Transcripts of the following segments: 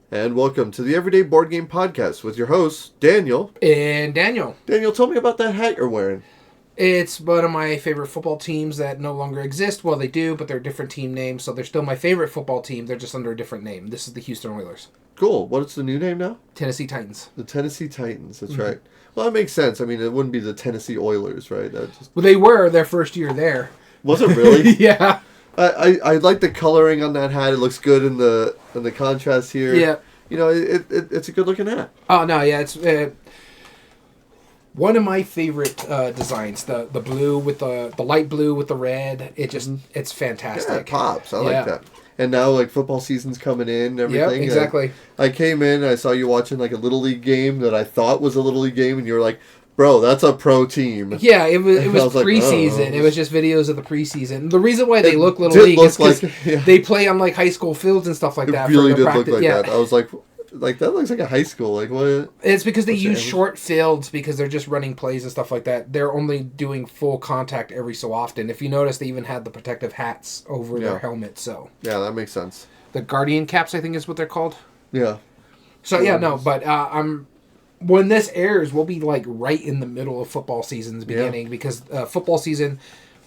And welcome to the Everyday Board Game Podcast with your hosts, Daniel. And Daniel. Daniel, tell me about that hat you're wearing. It's one of my favorite football teams that no longer exist. Well, they do, but they're different team names, so they're still my favorite football team. They're just under a different name. This is the Houston Oilers. Cool. What's the new name now? Tennessee Titans. The Tennessee Titans, that's right. Well, that makes sense. I mean, it wouldn't be the Tennessee Oilers, right? Well, they were their first year there. Was it really? Yeah. I like the coloring on that hat. It looks good in the contrast here. Yeah. You know, it's a good looking hat. Oh, no, yeah, it's one of my favorite designs. The blue with the light blue with the red. It's fantastic. Yeah, it pops. I like that. And now, like, football season's coming in and everything. Yep, exactly. I came in, I saw you watching, like, a Little League game that I thought was a Little League game, and you were like, bro, that's a pro team. Yeah, it was preseason. Like, oh. It was just videos of the preseason. The reason why they look Little League is because they play on, like, high school fields and stuff like that. It really did look like that. I was like, that looks like a high school. Like, what? It's because they use short fields because they're just running plays and stuff like that. They're only doing full contact every so often. If you notice, they even had the protective hats over their helmet. So yeah, that makes sense. The Guardian caps, I think, is what they're called. Yeah. So yeah, no, but when this airs, we'll be like right in the middle of football season's beginning because football season.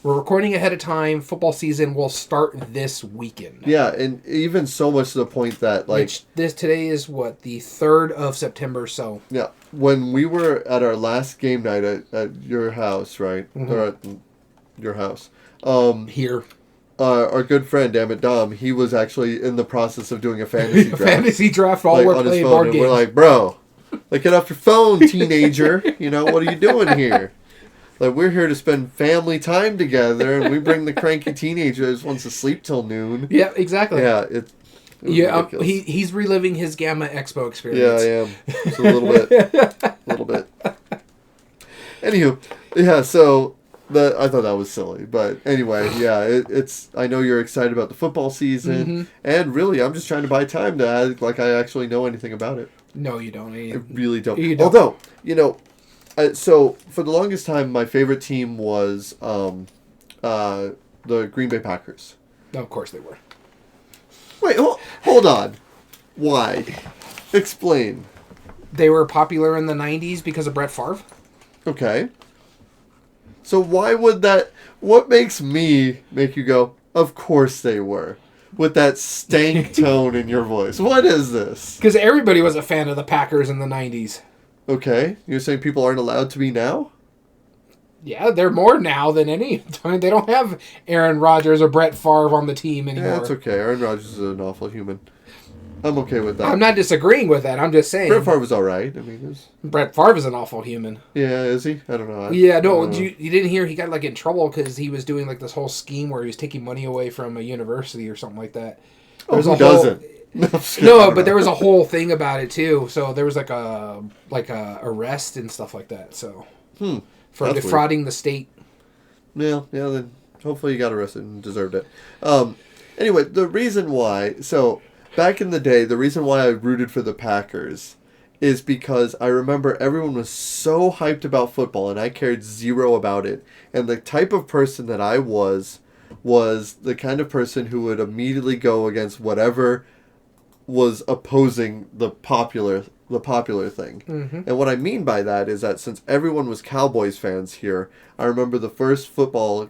We're recording ahead of time. Football season will start this weekend. Yeah, and even so much to the point that, like... Today is, what, the 3rd of September, so... Yeah, when we were at our last game night at your house, right? Mm-hmm. Or at your house. Here. Our good friend, Dom, he was actually in the process of doing a fantasy draft. Fantasy draft while we're playing board games. We're like, bro, like, get off your phone, teenager. You know, what are you doing here? Like, we're here to spend family time together, and we bring the cranky teenager who wants to sleep till noon. Yeah, exactly. Yeah, he's reliving his Gamma Expo experience. Yeah, I am. Just a little bit. Anywho, yeah. So I thought that was silly, but anyway, yeah. It's. I know you're excited about the football season, and really, I'm just trying to buy time to act like I actually know anything about it. No, you don't. I really don't. You don't. Although, you know. So, for the longest time, my favorite team was the Green Bay Packers. Of course they were. Wait, hold on. Why? Explain. They were popular in the 90s because of Brett Favre. Okay. So why would that... What makes me make you go, of course they were, with that stank tone in your voice? What is this? Because everybody was a fan of the Packers in the 90s. Okay, you're saying people aren't allowed to be now? Yeah, they're more now than any time. They don't have Aaron Rodgers or Brett Favre on the team anymore. Yeah, that's okay. Aaron Rodgers is an awful human. I'm okay with that. I'm not disagreeing with that. I'm just saying. Brett Favre was all right. I mean, Brett Favre is an awful human. Yeah, is he? I don't know. You didn't hear he got like in trouble because he was doing like this whole scheme where he was taking money away from a university or something like that. Who doesn't? No, but there was a whole thing about it too. So there was like a arrest and stuff like that. So for defrauding the state. Yeah. Then hopefully you got arrested and deserved it. Anyway, the reason why. So back in the day, the reason why I rooted for the Packers is because I remember everyone was so hyped about football and I cared zero about it. And the type of person that I was the kind of person who would immediately go against whatever was opposing the popular thing. Mm-hmm. And what I mean by that is that since everyone was Cowboys fans here, I remember the first football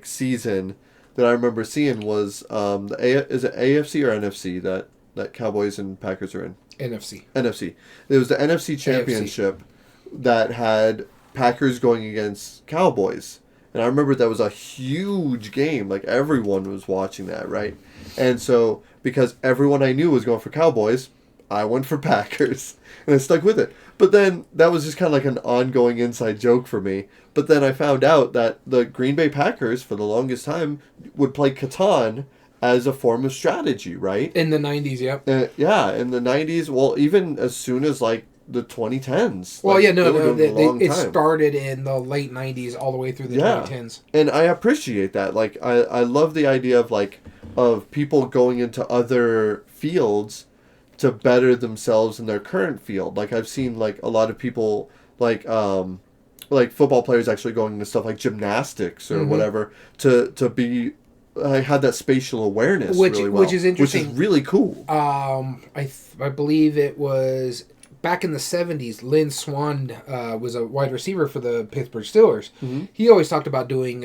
season that I remember seeing was is it AFC or NFC that Cowboys and Packers are in? NFC. It was the NFC Championship that had Packers going against Cowboys. And I remember that was a huge game. Like, everyone was watching that, right? And so, because everyone I knew was going for Cowboys, I went for Packers. And I stuck with it. But then, that was just kind of like an ongoing inside joke for me. But then I found out that the Green Bay Packers, for the longest time, would play Catan as a form of strategy, right? In the 90s, yep. Yeah, in the 90s. Well, even as soon as, the 2010s. Well, it started in the late 90s all the way through the 2010s. And I appreciate that. Like, I love the idea of people going into other fields to better themselves in their current field. Like, I've seen, a lot of people, football players actually going into stuff like gymnastics or whatever to be had that spatial awareness really well, which is interesting. Which is really cool. I believe it was back in the 70s. Lynn Swann was a wide receiver for the Pittsburgh Steelers. Mm-hmm. He always talked about doing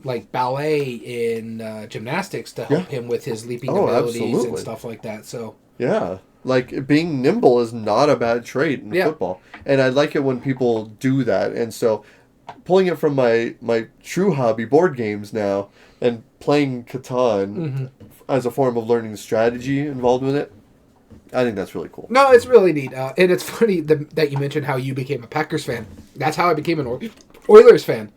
like ballet in gymnastics to help him with his leaping abilities and stuff like that. So yeah, like being nimble is not a bad trait in football, and I like it when people do that. And so, pulling it from my true hobby, board games now, and playing Catan as a form of learning strategy involved with it, I think that's really cool. No, it's really neat. And it's funny that you mentioned how you became a Packers fan. That's how I became an Oilers fan.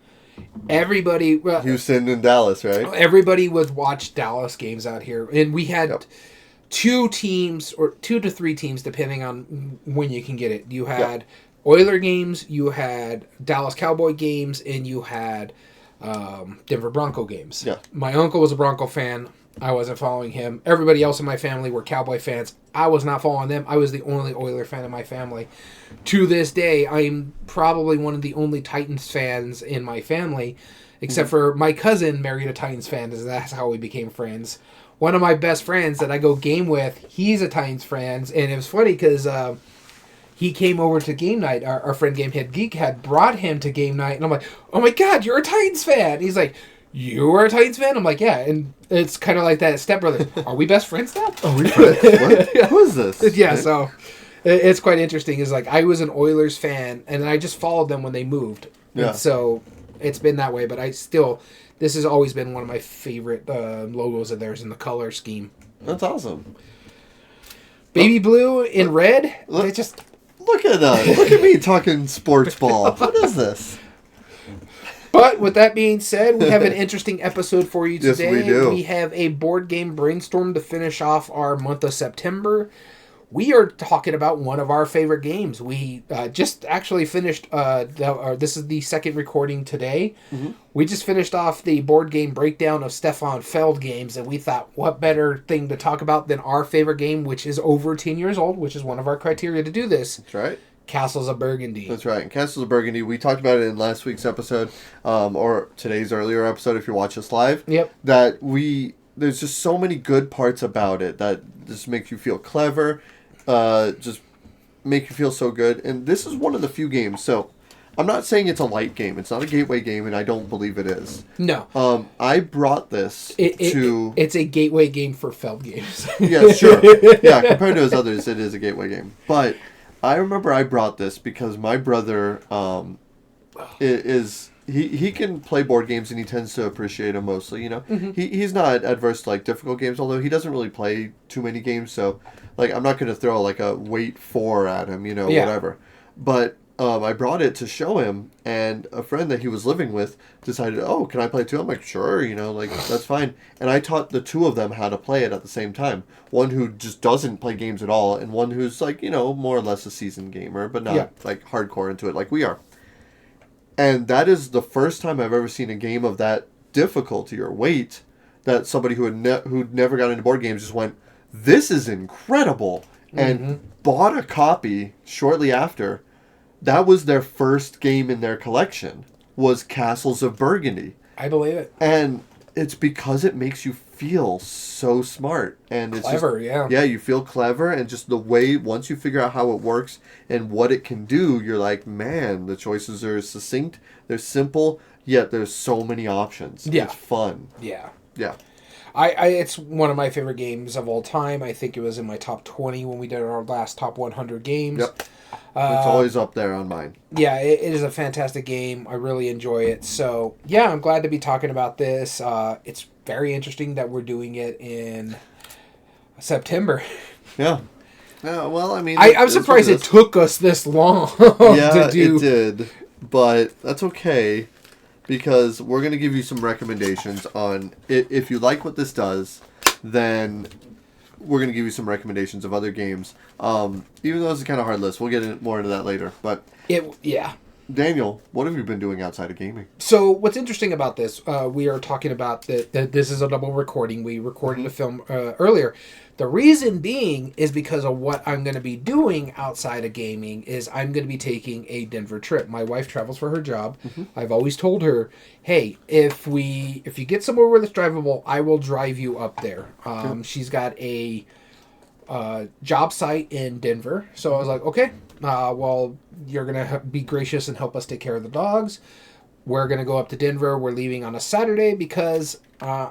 Everybody... Houston and Dallas, right? Everybody would watch Dallas games out here. And we had 2 teams, or 2 to 3 teams, depending on when you can get it. You had Oiler games, you had Dallas Cowboy games, and you had Denver Bronco games. Yeah. My uncle was a Bronco fan. I wasn't following him. Everybody else in my family were Cowboy fans. I was not following them. I was the only Oiler fan in my family. To this day, I'm probably one of the only Titans fans in my family, except for my cousin married a Titans fan, and that's how we became friends. One of my best friends that I go game with, he's a Titans fan, and it was funny because he came over to game night. Our friend Gamehead Geek had brought him to game night, and I'm like, oh my God, you're a Titans fan. He's like, you are a Titans fan? I'm like, yeah. And it's kind of like that stepbrother. Are we best friends now? Are we friends? What? Who is this? Yeah, so it's quite interesting. It's like I was an Oilers fan, and I just followed them when they moved. Yeah. And so it's been that way, but this has always been one of my favorite logos of theirs in the color scheme. That's awesome. Baby blue and red. Look Look at me talking sports ball. What is this? But with that being said, we have an interesting episode for you today. Yes, we do. We have a board game brainstorm to finish off our month of September. We are talking about one of our favorite games. We just actually finished, this is the second recording today. Mm-hmm. We just finished off the board game breakdown of Stefan Feld games, and we thought, what better thing to talk about than our favorite game, which is over 10 years old, which is one of our criteria to do this. That's right. Castles of Burgundy. That's right. Castles of Burgundy. We talked about it in last week's episode, or today's earlier episode if you watch us live. Yep. There's just so many good parts about it that just make you feel clever, just make you feel so good. And this is one of the few games. So I'm not saying it's a light game. It's not a gateway game, and I don't believe it is. No. I brought this to... It's a gateway game for Feld games. Yeah, sure. Yeah, compared to his others, it is a gateway game. But... I remember I brought this because my brother he can play board games and he tends to appreciate them mostly, you know. Mm-hmm. He's not adverse to like difficult games, although he doesn't really play too many games, so like I'm not going to throw like a weight 4 at him, you know, whatever. But I brought it to show him, and a friend that he was living with decided, oh, can I play too? I'm like, sure, you know, like, that's fine. And I taught the two of them how to play it at the same time. One who just doesn't play games at all, and one who's, like, you know, more or less a seasoned gamer, but not, like, hardcore into it like we are. And that is the first time I've ever seen a game of that difficulty or weight that somebody who'd never got into board games just went, this is incredible, and bought a copy shortly after. That was their first game in their collection, was Castles of Burgundy. I believe it. And it's because it makes you feel so smart. And it's clever, just, yeah, you feel clever, and just the way, once you figure out how it works and what it can do, you're like, man, the choices are succinct, they're simple, yet there's so many options. Yeah. It's fun. Yeah. Yeah. It's one of my favorite games of all time. I think it was in my top 20 when we did our last top 100 games. Yep. It's always up there on mine. Yeah, it is a fantastic game. I really enjoy it. So, yeah, I'm glad to be talking about this. It's very interesting that we're doing it in September. Yeah. Yeah, well, I mean... I'm surprised it took us this long to do. It did. But that's okay, because we're going to give you some recommendations on... If you like what this does, then... we're going to give you some recommendations of other games. Even though it's a kind of hard list. We'll get more into that later. But yeah. Daniel, what have you been doing outside of gaming? So what's interesting about this, we are talking about that this is a double recording. We recorded a film earlier. The reason being is because of what I'm going to be doing outside of gaming is I'm going to be taking a Denver trip. My wife travels for her job. I've always told her, hey, if you get somewhere where it's drivable, I will drive you up there. She's got a job site in Denver. So I was like, okay, well, you're going to be gracious and help us take care of the dogs. We're going to go up to Denver. We're leaving on a Saturday because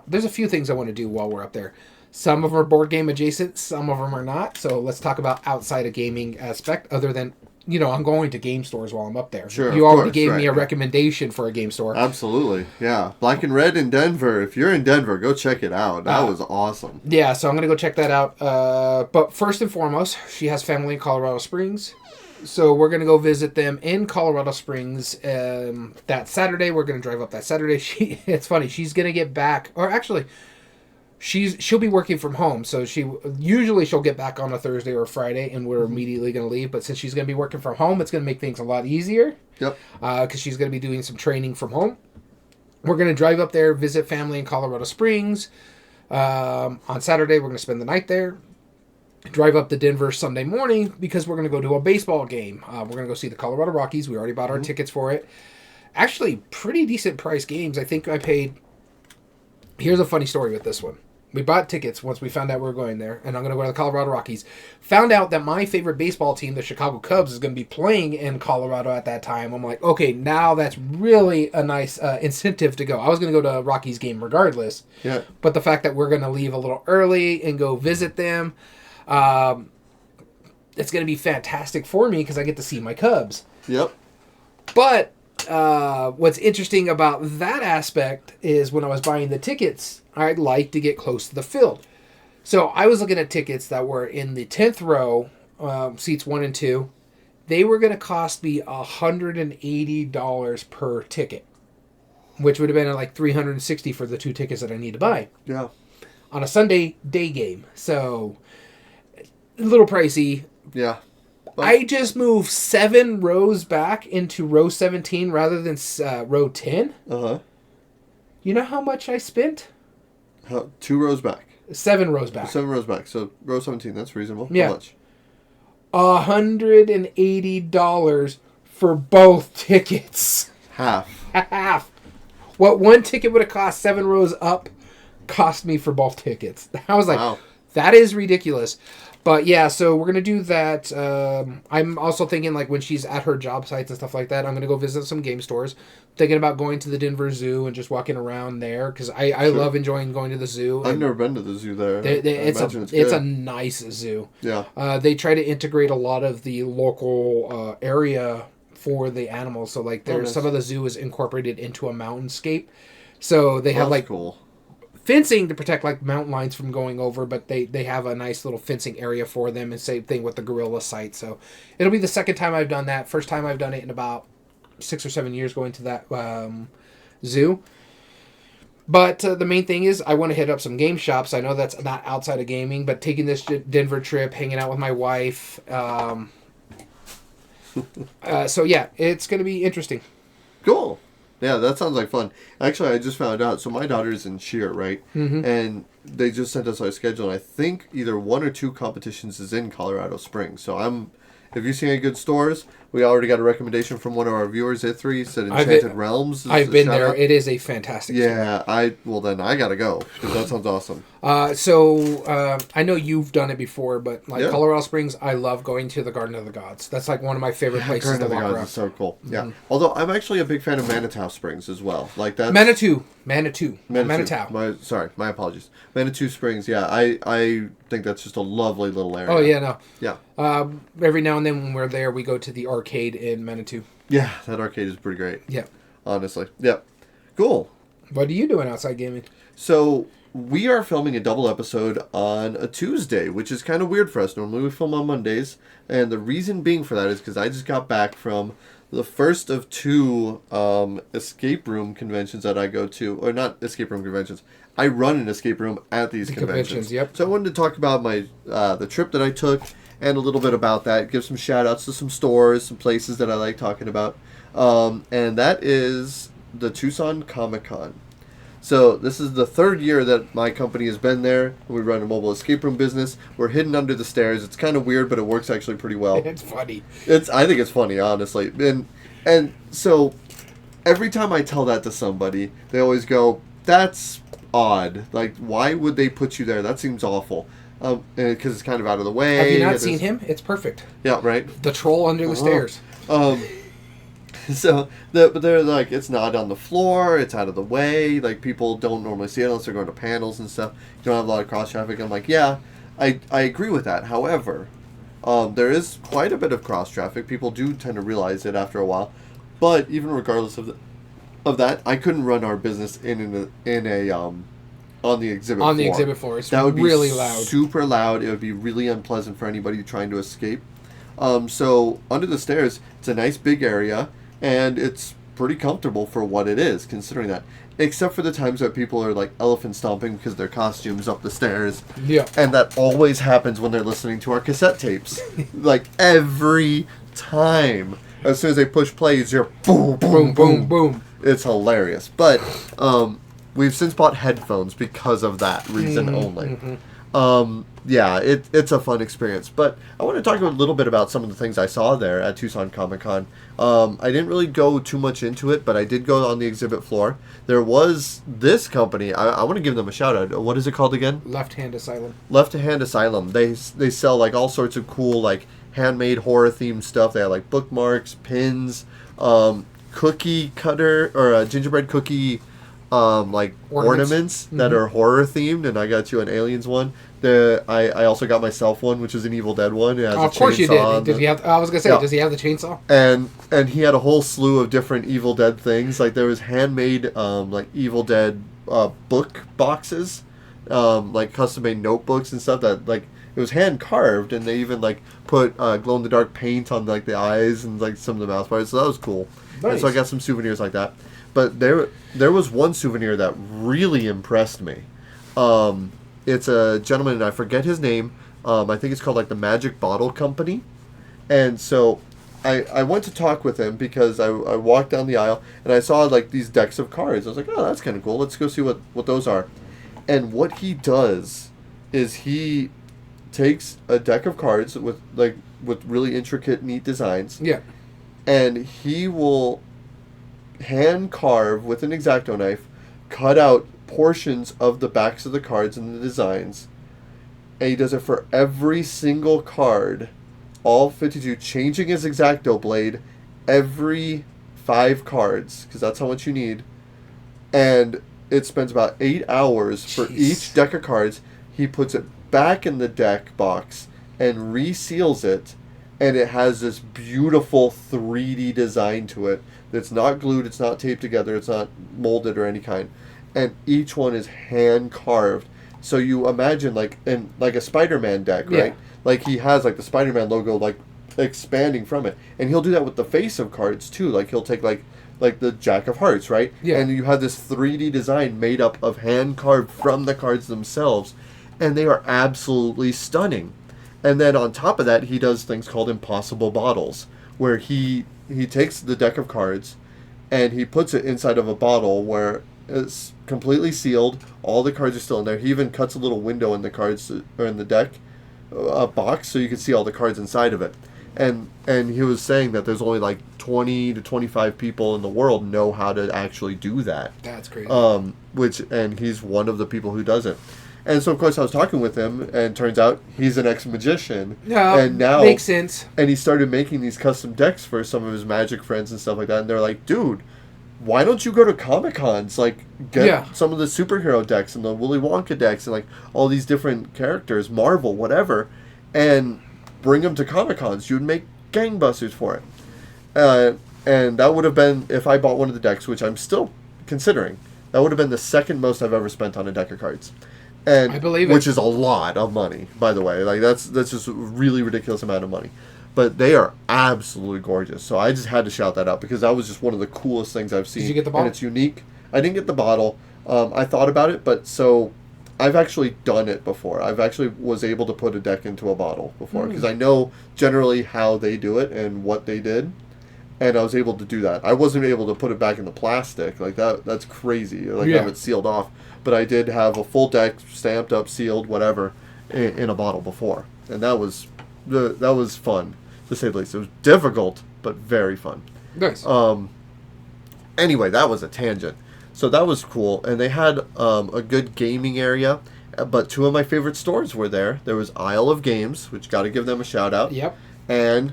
there's a few things I want to do while we're up there. Some of them are board game adjacent. Some of them are not. So let's talk about outside of gaming aspect other than, I'm going to game stores while I'm up there. Sure, you already gave me a recommendation for a game store. Absolutely. Yeah. Black and Red in Denver. If you're in Denver, go check it out. That was awesome. Yeah, so I'm going to go check that out. But first and foremost, she has family in Colorado Springs. So we're going to go visit them in Colorado Springs that Saturday. We're going to drive up that Saturday. It's funny. She's going to get back. Or actually, she'll be working from home. So she'll get back on a Thursday or a Friday, and we're immediately going to leave. But since she's going to be working from home, it's going to make things a lot easier. Yep. Because she's going to be doing some training from home. We're going to drive up there, visit family in Colorado Springs. On Saturday, we're going to spend the night there. Drive up to Denver Sunday morning because we're going to go to a baseball game. We're going to go see the Colorado Rockies. We already bought our tickets for it. Actually, pretty decent price games. I think I paid... Here's a funny story with this one. We bought tickets once we found out we were going there, and I'm going to go to the Colorado Rockies. Found out that my favorite baseball team, the Chicago Cubs, is going to be playing in Colorado at that time. I'm like, okay, now that's really a nice incentive to go. I was going to go to a Rockies game regardless. Yeah. But the fact that we're going to leave a little early and go visit them... it's going to be fantastic for me because I get to see my Cubs. Yep. But what's interesting about that aspect is when I was buying the tickets, I'd like to get close to the field. So I was looking at tickets that were in the 10th row, seats 1 and 2. They were going to cost me $180 per ticket, which would have been like $360 for the 2 tickets that I need to buy. Yeah. On a Sunday day game. So... a little pricey. Yeah. But I just moved 7 rows back into row 17 rather than row 10. Uh-huh. You know how much I spent? 2 rows back. 7 rows back. 7 rows back. So row 17, that's reasonable. Yeah. How much? $180 for both tickets. Half. What one ticket would have cost 7 rows up cost me for both tickets. I was like, wow. That is ridiculous. But yeah, so we're going to do that. I'm also thinking like when she's at her job sites and stuff like that, I'm going to go visit some game stores. Thinking about going to the Denver Zoo and just walking around there because I love enjoying going to the zoo. I've never been to the zoo there. It's a nice zoo. Yeah. They try to integrate a lot of the local area for the animals. So like there's some of the zoo is incorporated into a mountainscape. So they have like... cool. Fencing to protect like mountain lions from going over, but they have a nice little fencing area for them, and same thing with the gorilla site. So it'll be the second time I've done that. First time I've done it in about 6 or 7 years going to that zoo. But the main thing is I want to hit up some game shops. I know that's not outside of gaming, but taking this Denver trip, hanging out with my wife. So yeah, it's going to be interesting. Cool. Yeah, that sounds like fun. Actually, I just found out. So my daughter's in cheer, right? Mm-hmm. And they just sent us our schedule. And I think either 1 or 2 competitions is in Colorado Springs. So if you see any good stores, we already got a recommendation from one of our viewers, Ithri, said Enchanted Realms. I've been there. It is a fantastic store. Then I got to go because that sounds awesome. So I know you've done it before, but like Colorado Springs, I love going to the Garden of the Gods. That's like one of my favorite places to walk around. Garden of the Gods is so cool. Yeah. Mm-hmm. Although I'm actually a big fan of Manitou Springs as well. Like that. Manitou. My apologies. Manitou Springs. Yeah, I think that's just a lovely little area. Oh yeah, no. Yeah. Every now and then when we're there, we go to the arcade in Manitou. Yeah, that arcade is pretty great. Yeah. Honestly. Yeah. Cool. What are you doing outside gaming? So we are filming a double episode on a Tuesday, which is kind of weird for us. Normally we film on Mondays, and the reason being for that is because I just got back from the first of 2 escape room conventions that I go to, or not escape room conventions. I run an escape room at these conventions. Yep. So I wanted to talk about my the trip that I took and a little bit about that. Give some shout outs to some stores, some places that I like talking about. And that is the Tucson Comic-Con. So this is the third year that my company has been there. We run a mobile escape room business. We're hidden under the stairs. It's kind of weird, but it works actually pretty well. It's funny. I think it's funny, honestly. And so every time I tell that to somebody, they always go, "That's odd. Like, why would they put you there? That seems awful." Because it's kind of out of the way. Have you not seen him? It's perfect. Yeah, right. The troll under the stairs. So, but they're like, it's not on the floor, it's out of the way, like, people don't normally see it unless they're going to panels and stuff. You don't have a lot of cross-traffic. I'm like, yeah, I agree with that. However, there is quite a bit of cross-traffic. People do tend to realize it after a while. But even regardless of that, I couldn't run our business on the exhibit floor. On the exhibit floor. It's that would be really loud. Super loud. It would be really unpleasant for anybody trying to escape. So, under the stairs, it's a nice big area. And it's pretty comfortable for what it is, considering that. Except for the times that people are, like, elephant stomping because their costumes up the stairs. Yeah. And that always happens when they're listening to our cassette tapes. Like, every time. As soon as they push play, it's your boom, boom, boom, boom. It's hilarious. But we've since bought headphones because of that reason only. Mm-hmm. Yeah, it's a fun experience. But I want to talk a little bit about some of the things I saw there at Tucson Comic-Con. I didn't really go too much into it, but I did go on the exhibit floor. There was this company. I want to give them a shout out. What is it called again? Left Hand Asylum. Left Hand Asylum. They sell like all sorts of cool like handmade horror themed stuff. They have like bookmarks, pins, cookie cutter or gingerbread cookie like ornaments that are horror themed, and I got you an Aliens one. I also got myself one, which is an Evil Dead one. It has of course you did. Did he have? I was gonna say, does he have the chainsaw? And he had a whole slew of different Evil Dead things. Like there was handmade like Evil Dead book boxes, like custom made notebooks and stuff that like it was hand carved, and they even like put glow in the dark paint on like the eyes and like some of the mouth parts. So that was cool. Nice. And so I got some souvenirs like that. But there was one souvenir that really impressed me. It's a gentleman, and I forget his name. I think it's called like the Magic Bottle Company. And so I went to talk with him because I walked down the aisle and I saw like these decks of cards. I was like, oh, that's kind of cool. Let's go see what those are. And what he does is he takes a deck of cards with really intricate, neat designs. Yeah. And he will hand carve with an X-Acto knife, cut out portions of the backs of the cards and the designs, and he does it for every single card, all 52, changing his X-Acto blade every 5 cards, because that's how much you need, and it spends about 8 hours for each deck of cards. He puts it back in the deck box and reseals it, and it has this beautiful 3D design to it that's not glued, it's not taped together, it's not molded or any kind. And each one is hand carved. So you imagine like a Spider-Man deck, right? Yeah. Like he has like the Spider-Man logo like expanding from it. And he'll do that with the face of cards too. Like he'll take like the Jack of Hearts, right? Yeah. And you have this 3D design made up of hand carved from the cards themselves. And they are absolutely stunning. And then on top of that, he does things called impossible bottles, where he takes the deck of cards and he puts it inside of a bottle where it's completely sealed. All the cards are still in there. He even cuts a little window in the cards or in the deck box so you can see all the cards inside of it. And he was saying that there's only like 20 to 25 people in the world know how to actually do that. That's crazy. And he's one of the people who does it. And so, of course, I was talking with him, and turns out he's an ex-magician. No, and now, makes sense. And he started making these custom decks for some of his magic friends and stuff like that. And they're like, dude, why don't you go to Comic-Cons? Like, get some of the superhero decks and the Willy Wonka decks and, like, all these different characters, Marvel, whatever, and bring them to Comic-Cons. You'd make gangbusters for it. And that would have been, if I bought one of the decks, which I'm still considering, that would have been the second most I've ever spent on a deck of cards. And I believe it. Which is a lot of money, by the way. Like that's just a really ridiculous amount of money. But they are absolutely gorgeous. So I just had to shout that out because that was just one of the coolest things I've seen. Did you get the bottle? And it's unique. I didn't get the bottle. I thought about it, but so I've actually done it before. I've actually was able to put a deck into a bottle before because I know generally how they do it and what they did, and I was able to do that. I wasn't able to put it back in the plastic like that. That's crazy. Like have it sealed off, but I did have a full deck stamped up, sealed, whatever, in a bottle before, and that was fun to say the least. It was difficult, but very fun. Nice. Anyway, that was a tangent. So that was cool, and they had a good gaming area, but two of my favorite stores were there. There was Isle of Games, which got to give them a shout out. Yep. And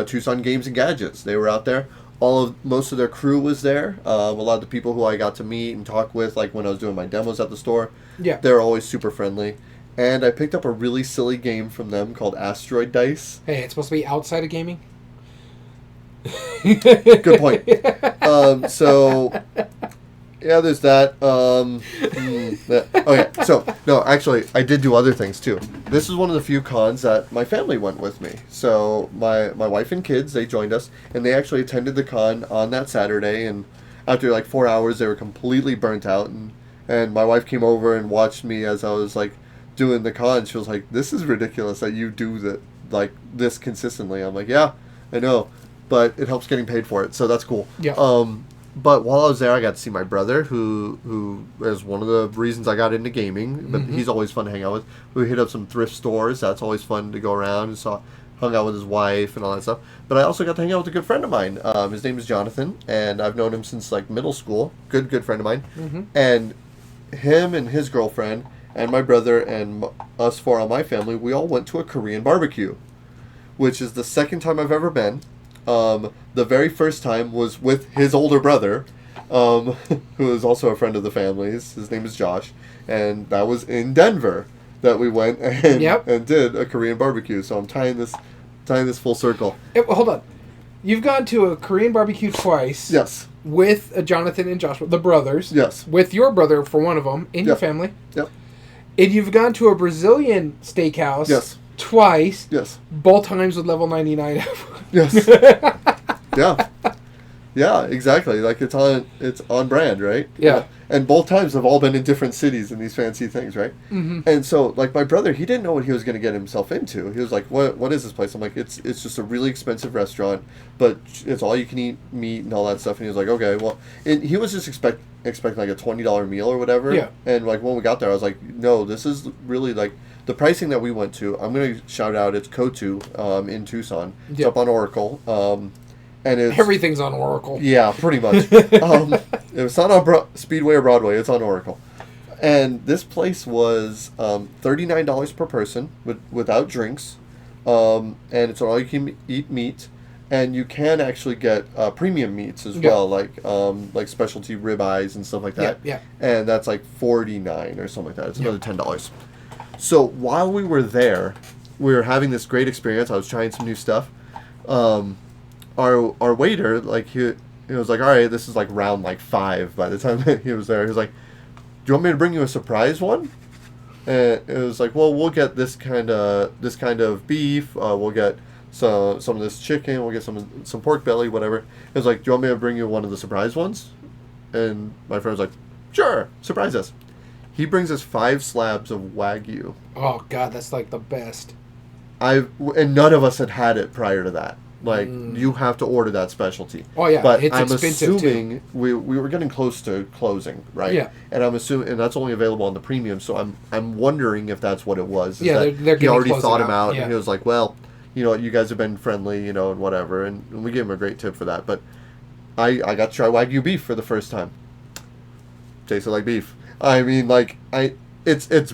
Tucson Games and Gadgets. They were out there. Most of their crew was there. A lot of the people who I got to meet and talk with, like when I was doing my demos at the store. Yeah. They're always super friendly. And I picked up a really silly game from them called Asteroid Dice. Hey, it's supposed to be outside of gaming. Good point. So, yeah, there's that. Okay, so, no, actually, I did do other things, too. This is one of the few cons that my family went with me. So, my wife and kids, they joined us, and they actually attended the con on that Saturday, and after, like, 4 hours, they were completely burnt out, and my wife came over and watched me as I was, like, doing the con. She was like, this is ridiculous that you do that, like, this consistently. I'm like, yeah, I know. But it helps getting paid for it, so that's cool. Yeah. But while I was there, I got to see my brother, who is one of the reasons I got into gaming. But he's always fun to hang out with. We hit up some thrift stores. That's always fun to go around. Hung out with his wife and all that stuff. But I also got to hang out with a good friend of mine. His name is Jonathan, and I've known him since like middle school. Good friend of mine. Mm-hmm. And him and his girlfriend and my brother and us four on my family, we all went to a Korean barbecue, which is the second time I've ever been. The very first time was with his older brother, who is also a friend of the family's. His name is Josh, and that was in Denver that we went and did a Korean barbecue. So I'm tying this full circle. Hold on, you've gone to a Korean barbecue twice. Yes. With Jonathan and Joshua, the brothers. Yes. With your brother for one of them in your family. Yep. And you've gone to a Brazilian steakhouse. Yes. Twice. Yes. Both times with level 99. Yes. Yeah. Yeah, exactly. Like it's on brand, right? Yeah. And both times have all been in different cities in these fancy things, right? Mm-hmm. And so, like my brother, he didn't know what he was going to get himself into. He was like, "What is this place?" I'm like, "It's just a really expensive restaurant, but it's all you can eat meat and all that stuff." And he was like, "Okay, well," and he was just expecting like a $20 meal or whatever. Yeah. And like when we got there, I was like, "No, this is really like." The pricing that we went to, I'm going to shout out, it's Kotu in Tucson. It's up on Oracle. And it's, everything's on Oracle. Yeah, pretty much. It's not on Speedway or Broadway. It's on Oracle. And this place was $39 per person without drinks. And it's all you can eat meat. And you can actually get premium meats as well, like specialty ribeyes and stuff like that. Yeah. And that's like $49 or something like that. It's another $10. So while we were there, we were having this great experience. I was trying some new stuff. Our waiter, like he was like, all right, this is like round like 5 by the time he was there. He was like, do you want me to bring you a surprise one? And it was like, well, we'll get this kind of beef. We'll get some of this chicken. We'll get some pork belly, whatever. It was like, do you want me to bring you one of the surprise ones? And my friend was like, sure, surprise us. He brings us 5 slabs of Wagyu. Oh God, that's like the best. And none of us had it prior to that. Like you have to order that specialty. Oh yeah, but it's I'm expensive assuming too. we were getting close to closing, right? Yeah. And I'm assuming, and that's only available on the premium. So I'm wondering if that's what it was. Yeah, they're he already thought him out, yeah. And he was like, well, you know, you guys have been friendly, you know, and whatever, and we gave him a great tip for that. But I got to try Wagyu beef for the first time. Tasted like beef. I mean, like it's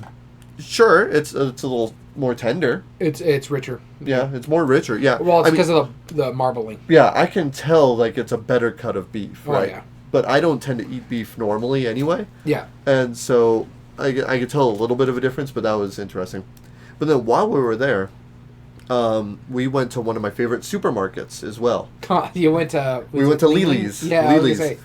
sure it's a little more tender. It's richer. Yeah, it's more richer. Yeah. Well, it's because of the marbling. Yeah, I can tell like it's a better cut of beef, right? Yeah. But I don't tend to eat beef normally anyway. Yeah. And so I could tell a little bit of a difference, but that was interesting. But then while we were there, we went to one of my favorite supermarkets as well. You went to... We went to Lily's. Yeah, Lily's.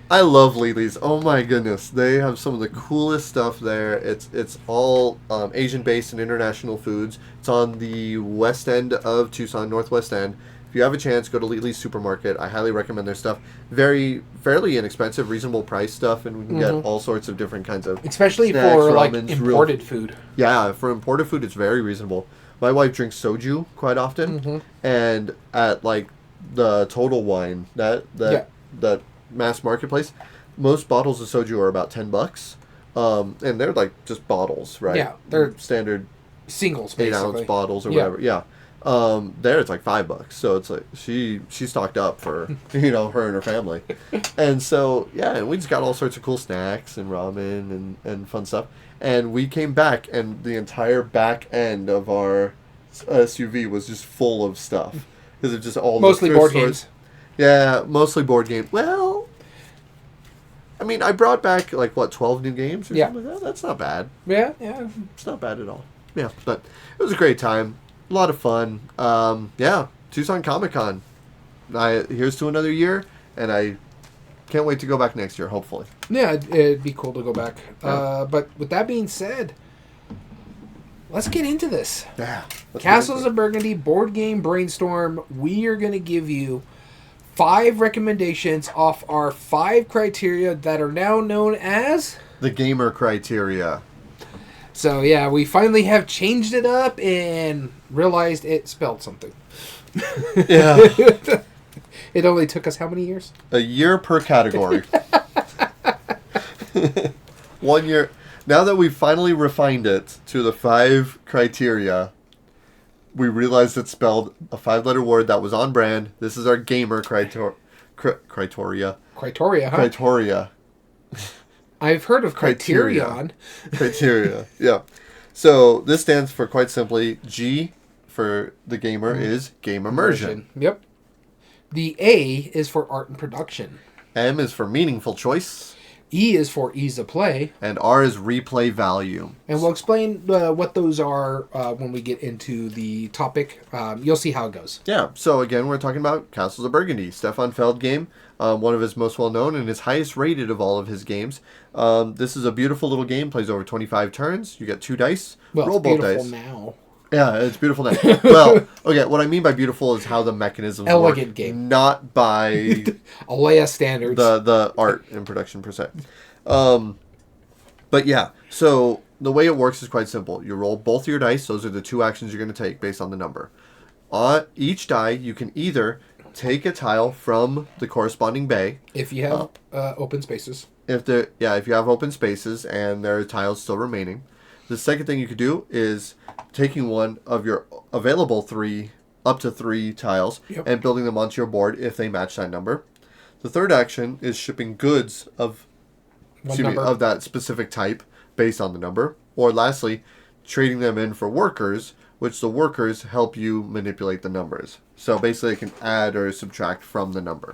I love Lily's. Oh my goodness, they have some of the coolest stuff there. It's all Asian based and international foods. It's on the west end of Tucson, northwest end, if you have a chance, go to Lely's Supermarket. I highly recommend their stuff. Fairly inexpensive, reasonable price stuff, and we can get all sorts of different kinds of especially snacks, for like ramens, imported food. Yeah, for imported food, it's very reasonable. My wife drinks soju quite often, and at like the Total Wine, that mass marketplace, most bottles of soju are about $10. And they're like just bottles, right? Yeah, they're standard singles, basically. 8-ounce bottles or whatever. Yeah. There it's like $5, so it's like she stocked up for her and her family, and so and we just got all sorts of cool snacks and ramen and fun stuff. And we came back, and the entire back end of our SUV was just full of stuff because it's just all mostly board games. Yeah, mostly board games. Well, I mean, I brought back, 12 new games or something like that? That's not bad. Yeah. It's not bad at all. Yeah, but it was a great time. A lot of fun. Tucson Comic-Con. Here's to another year, and I can't wait to go back next year, hopefully. Yeah, it'd be cool to go back. Yeah. But with that being said, let's get into this. Yeah. Castles of Burgundy, Board Game Brainstorm. We are going to give you 5 recommendations off our 5 criteria that are now known as the G.A.M.E.R criteria. So yeah, we finally have changed it up and realized it spelled something. Yeah. It only took us how many years? A year per category. 1 year. Now that we've finally refined it to the 5 criteria, we realized it spelled a 5-letter word that was on brand. This is our G.A.M.E.R criteria. Criteria, huh? Criteria. I've heard of Criterion. Criteria, yeah. So this stands for, quite simply, G for the G.A.M.E.R is game immersion. Yep. The A is for art and production. M is for meaningful choice. E is for ease of play. And R is replay value. And we'll explain what those are when we get into the topic. You'll see how it goes. Yeah, so again, we're talking about Castles of Burgundy. Stefan Feld game, one of his most well-known and his highest rated of all of his games. This is a beautiful little game, plays over 25 turns. You get 2 dice, roll both dice. It's beautiful now. Yeah, it's beautiful now. Well, okay, what I mean by beautiful is how the mechanisms Elegant work. Game. Not by Alea standards. The art and production per se. But yeah, so the way it works is quite simple. You roll both of your dice. Those are the 2 actions you're going to take based on the number. On each die, you can either take a tile from the corresponding bay. If you have open spaces. If you have open spaces and there are tiles still remaining. The second thing you could do is taking one of your available up to 3 tiles and building them onto your board if they match that number. The third action is shipping goods of that specific type based on the number. Or lastly, trading them in for workers, which the workers help you manipulate the numbers. So basically, they can add or subtract from the number.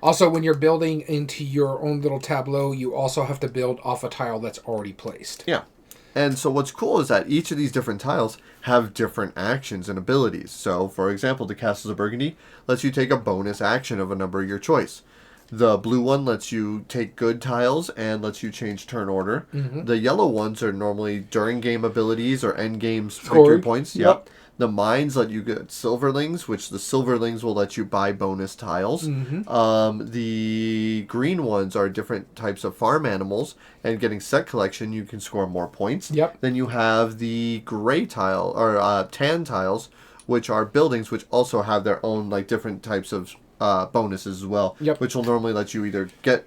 Also, when you're building into your own little tableau, you also have to build off a tile that's already placed. Yeah. And so what's cool is that each of these different tiles have different actions and abilities. So, for example, the Castles of Burgundy lets you take a bonus action of a number of your choice. The blue one lets you take good tiles and lets you change turn order. Mm-hmm. The yellow ones are normally during game abilities or end game victory points. Yep. The mines let you get silverlings, which the silverlings will let you buy bonus tiles. Mm-hmm. The green ones are different types of farm animals, and getting set collection, you can score more points. Yep. Then you have the gray tile, or tan tiles, which are buildings, which also have their own different types of bonuses as well. Yep. Which will normally let you either get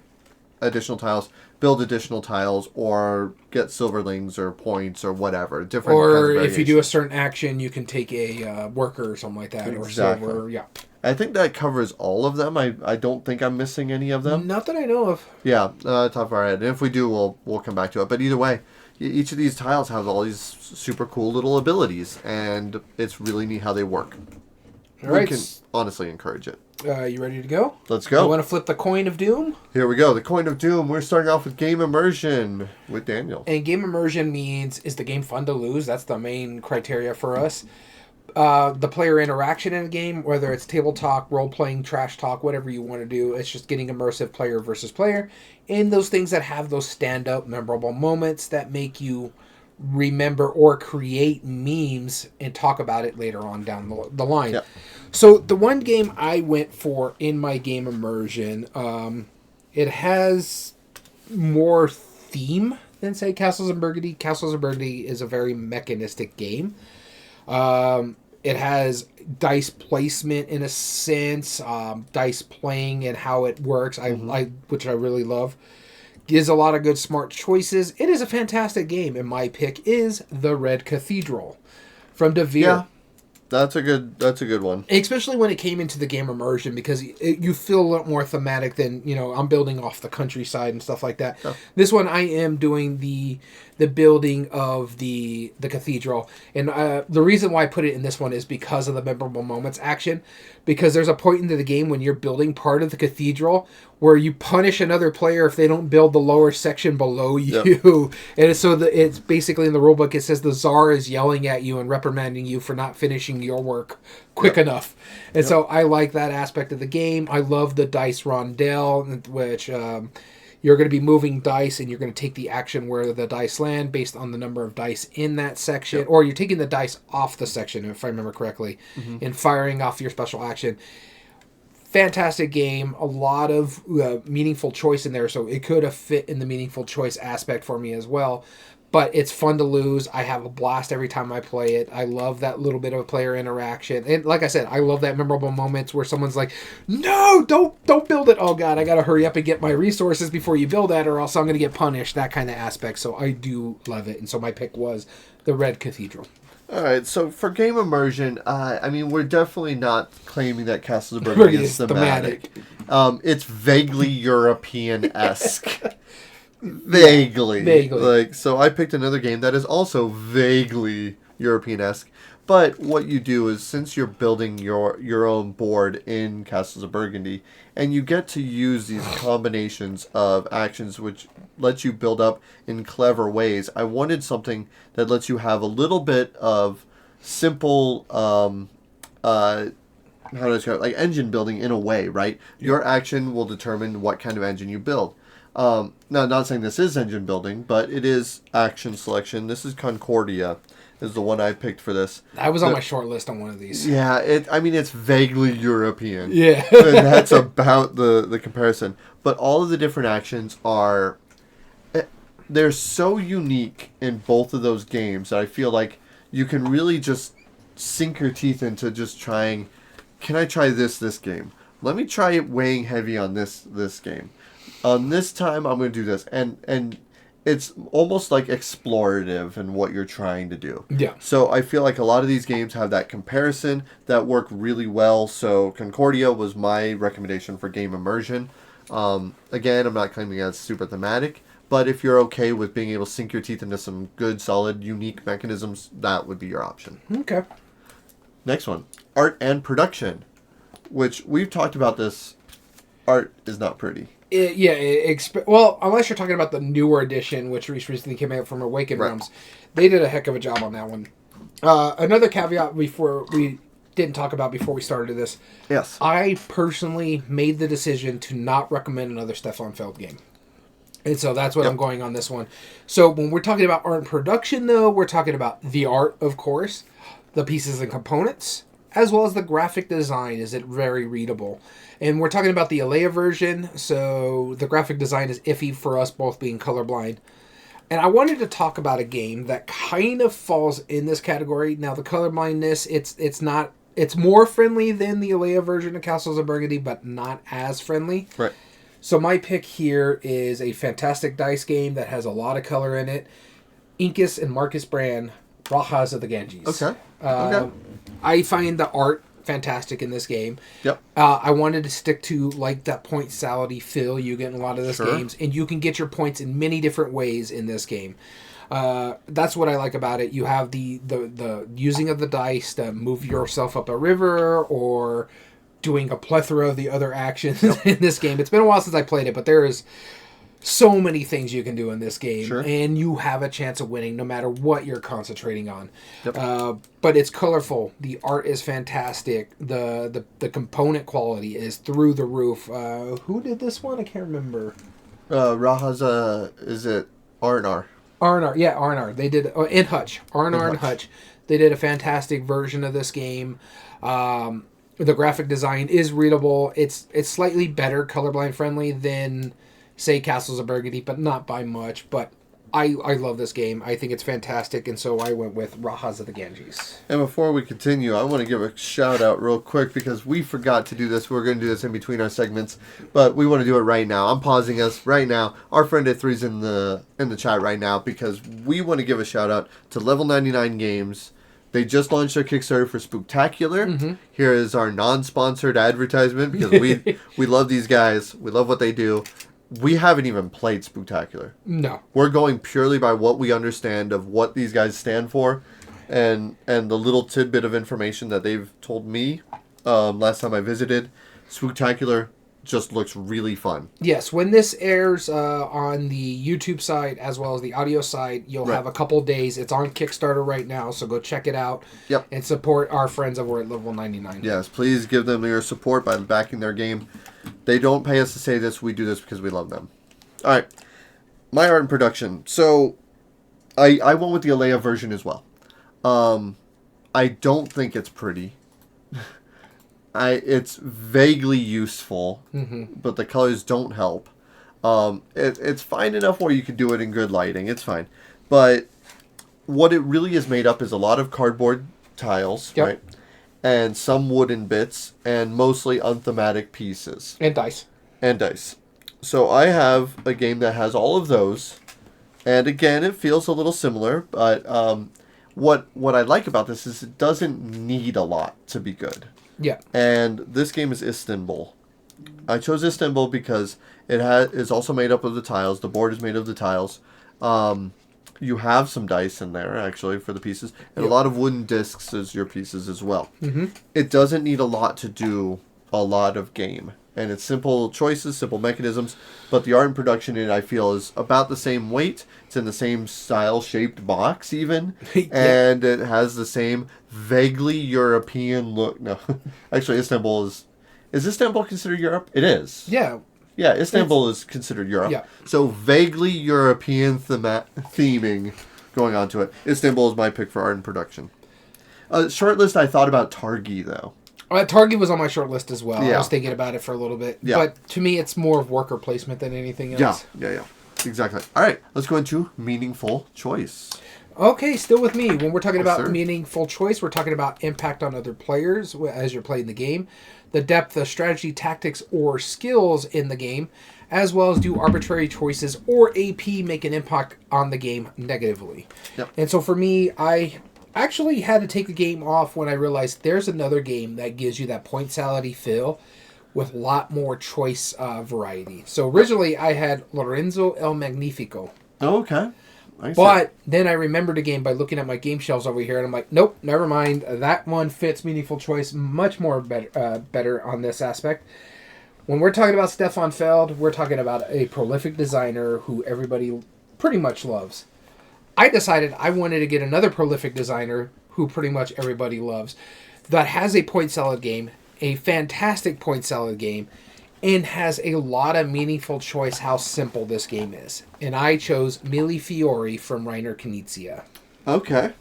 additional tiles, build additional tiles, or get silverlings or points or whatever. Different. Or if you do a certain action, you can take a worker or something like that. Exactly. Or silver. Yeah. I think that covers all of them. I don't think I'm missing any of them. Not that I know of. Yeah, top of our head. And if we do, we'll come back to it. But either way, each of these tiles has all these super cool little abilities, and it's really neat how they work. All right. We can honestly encourage it. You ready to go? Let's go. You want to flip the coin of doom? Here we go. The coin of doom. We're starting off with game immersion with Daniel. And game immersion means, is the game fun to lose? That's the main criteria for us. The player interaction in a game, whether it's table talk, role-playing, trash talk, whatever you want to do, it's just getting immersive player versus player. And those things that have those stand-up, memorable moments that make you remember or create memes and talk about it later on down the line. Yep. So the one game I went for in my game immersion, it has more theme than, say, Castles of Burgundy. Castles of Burgundy is a very mechanistic game. It has dice placement in a sense, dice playing and how it works, which I really love. Gives a lot of good smart choices. It is a fantastic game, and my pick is The Red Cathedral from G.A.M.E.R. Yeah, that's a good one. Especially when it came into the game immersion, because you feel a lot more thematic than, I'm building off the countryside and stuff like that. Oh. This one, I am doing the building of the cathedral. And the reason why I put it in this one is because of the memorable moments action. Because there's a point into the game when you're building part of the cathedral where you punish another player if they don't build the lower section below you. Yep. And so it's basically in the rulebook, it says the Tsar is yelling at you and reprimanding you for not finishing your work quick enough. And so I like that aspect of the game. I love the dice rondelle, which you're going to be moving dice and you're going to take the action where the dice land based on the number of dice in that section. Or you're taking the dice off the section, if I remember correctly, and firing off your special action. Fantastic game. A lot of meaningful choice in there, so it could have fit in the meaningful choice aspect for me as well. But it's fun to lose. I have a blast every time I play it. I love that little bit of player interaction. And like I said, I love that memorable moments where someone's like, no, don't build it. Oh, God, I got to hurry up and get my resources before you build that or else I'm going to get punished. That kind of aspect. So I do love it. And so my pick was The Red Cathedral. All right, so for game immersion, we're definitely not claiming that Castles of Burgundy is thematic. It's vaguely European-esque. Vaguely. So I picked another game that is also vaguely European-esque. But what you do is, since you're building your own board in Castles of Burgundy, and you get to use these combinations of actions which lets you build up in clever ways, I wanted something that lets you have a little bit of simple, how do I describe it? Like engine building in a way, right? Your action will determine what kind of engine you build. Now, not saying this is engine building, but it is action selection. This is Concordia. Is the one I picked for this. I was on my short list on one of these. Yeah, it's vaguely European. Yeah. And that's about the comparison. But all of the different actions are... They're so unique in both of those games that I feel like you can really just sink your teeth into just trying, can I try this game? Let me try it weighing heavy on this game. On this time, I'm going to do this. And it's almost like explorative in what you're trying to do. Yeah. So I feel like a lot of these games have that comparison that work really well. So Concordia was my recommendation for game immersion. Again, I'm not claiming that's super thematic, but if you're okay with being able to sink your teeth into some good, solid, unique mechanisms, that would be your option. Okay. Next one, art and production, which we've talked about this. Art is not pretty. Well, unless you're talking about the newer edition, which recently came out from Awakened Realms, they did a heck of a job on that one. Another caveat before we didn't talk about before we started this. Yes. I personally made the decision to not recommend another Stefan Feld game. And so that's what I'm going on this one. So when we're talking about art and production, though, we're talking about the art, of course, the pieces and components, as well as the graphic design. Is it very readable? And we're talking about the Alea version, so the graphic design is iffy for us both being colorblind. And I wanted to talk about a game that kind of falls in this category. Now, the colorblindness, it's more friendly than the Alea version of Castles of Burgundy, but not as friendly. Right. So my pick here is a fantastic dice game that has a lot of color in it. Incus and Marcus Brand, Rajas of the Ganges. Okay. I find the art fantastic in this game. Yep. I wanted to stick to like that point salady feel you get in a lot of these games, and you can get your points in many different ways in this game. That's what I like about it. You have the using of the dice to move yourself up a river, or doing a plethora of the other actions in this game. It's been a while since I played it, but there is so many things you can do in this game, and you have a chance of winning no matter what you're concentrating on. Yep. But it's colorful. The art is fantastic. The component quality is through the roof. Who did this one? I can't remember. Rahaza, is it R&R? R&R, yeah, R&R. They did, and Hutch. R&R and Hutch. They did a fantastic version of this game. The graphic design is readable. It's slightly better colorblind friendly than, say, Castles of Burgundy, but not by much. But I love this game. I think it's fantastic, and so I went with Rajas of the Ganges. And before we continue, I want to give a shout out real quick because we forgot to do this. We're going to do this in between our segments, but we want to do it right now. I'm pausing us right now. Our friend at Three's in the chat right now because we want to give a shout out to Level 99 Games. They just launched their Kickstarter for Spooktacular. Mm-hmm. Here is our non-sponsored advertisement because we love these guys. We love what they do. We haven't even played Spooktacular. No. We're going purely by what we understand of what these guys stand for and the little tidbit of information that they've told me last time I visited. Spooktacular just looks really fun. Yes, when this airs on the YouTube side as well as the audio side, you'll have a couple days. It's on Kickstarter right now, so go check it out. Yep. And support our friends over at Level 99. Yes, please give them your support by backing their game. They don't pay us to say this. We do this because we love them. All right. My art and production. So, I went with the Alea version as well. I don't think it's pretty. It's vaguely useful, but the colors don't help. It's fine enough where you can do it in good lighting. It's fine. But what it really is made up is a lot of cardboard tiles, right? And some wooden bits, and mostly unthematic pieces. And dice. So I have a game that has all of those. And again, it feels a little similar, but what I like about this is it doesn't need a lot to be good. Yeah. And this game is Istanbul. I chose Istanbul because it is also made up of the tiles. The board is made of the tiles. You have some dice in there, actually, for the pieces. And a lot of wooden discs as your pieces as well. Mm-hmm. It doesn't need a lot to do a lot of game. And it's simple choices, simple mechanisms. But the art and production in it, I feel, is about the same weight. It's in the same style-shaped box, even. And it has the same vaguely European look. No, actually, Istanbul is... Is Istanbul considered Europe? It is. Yeah. Yeah, Istanbul is considered Europe. Yeah. So vaguely European theming going on to it. Istanbul is my pick for art and production. Shortlist, I thought about Targi, though. Targi was on my short list as well. Yeah. I was thinking about it for a little bit. Yeah. But to me, it's more of worker placement than anything else. Yeah. Exactly. All right, let's go into meaningful choice. Okay, still with me. When we're talking about meaningful choice, we're talking about impact on other players as you're playing the game, the depth of strategy, tactics, or skills in the game, as well as do arbitrary choices or AP make an impact on the game negatively. Yep. And so for me, I actually had to take the game off when I realized there's another game that gives you that point salad-y feel with a lot more choice variety. So originally I had Lorenzo El Magnifico. Oh, okay. But then I remembered a game by looking at my game shelves over here, and I'm like, nope, never mind. That one fits meaningful choice much more better on this aspect. When we're talking about Stefan Feld, we're talking about a prolific designer who everybody pretty much loves. I decided I wanted to get another prolific designer who pretty much everybody loves that has a point salad game, a fantastic point salad game, and has a lot of meaningful choice how simple this game is. And I chose Mille Fiori from Reiner Knizia. Okay,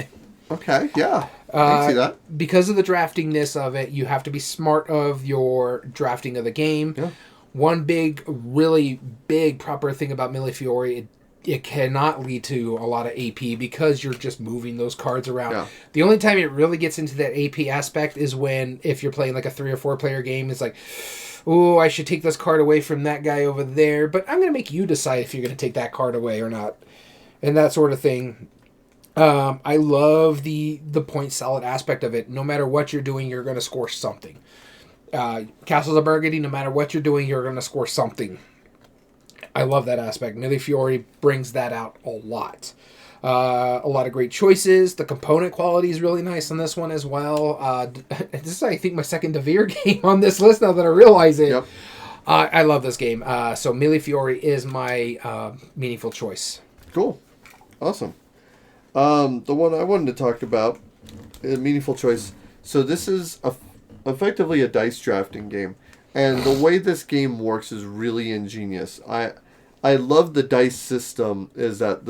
yeah. I can see that. Because of the draftingness of it, you have to be smart of your drafting of the game. Yeah. One really big proper thing about Mille Fiori, it cannot lead to a lot of AP because you're just moving those cards around. Yeah. The only time it really gets into that AP aspect is if you're playing like a 3 or 4 player game, it's like, oh, I should take this card away from that guy over there, but I'm going to make you decide if you're going to take that card away or not. And that sort of thing. I love the point salad aspect of it. No matter what you're doing, you're going to score something. Castles of Burgundy, no matter what you're doing, you're going to score something. I love that aspect. Mille Fiori brings that out a lot. A lot of great choices. The component quality is really nice on this one as well. This is, I think, my second De-Veer game on this list now that I realize it. Yep. I love this game. So Mille Fiori is my meaningful choice. Cool. Awesome. The one I wanted to talk about, meaningful choice. So this is effectively a dice drafting game. And the way this game works is really ingenious. I love the dice system is that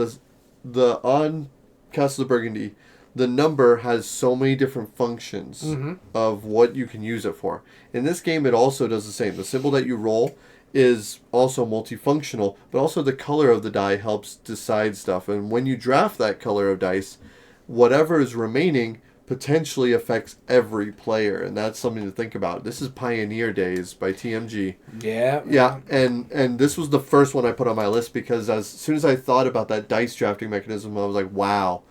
on Castles of Burgundy, the number has so many different functions of what you can use it for. In this game, it also does the same. The symbol that you roll is also multifunctional, but also the color of the die helps decide stuff. And when you draft that color of dice, whatever is remaining potentially affects every player, and that's something to think about. This is Pioneer Days by TMG. Yeah, and this was the first one I put on my list because as soon as I thought about that dice drafting mechanism, I was like, wow.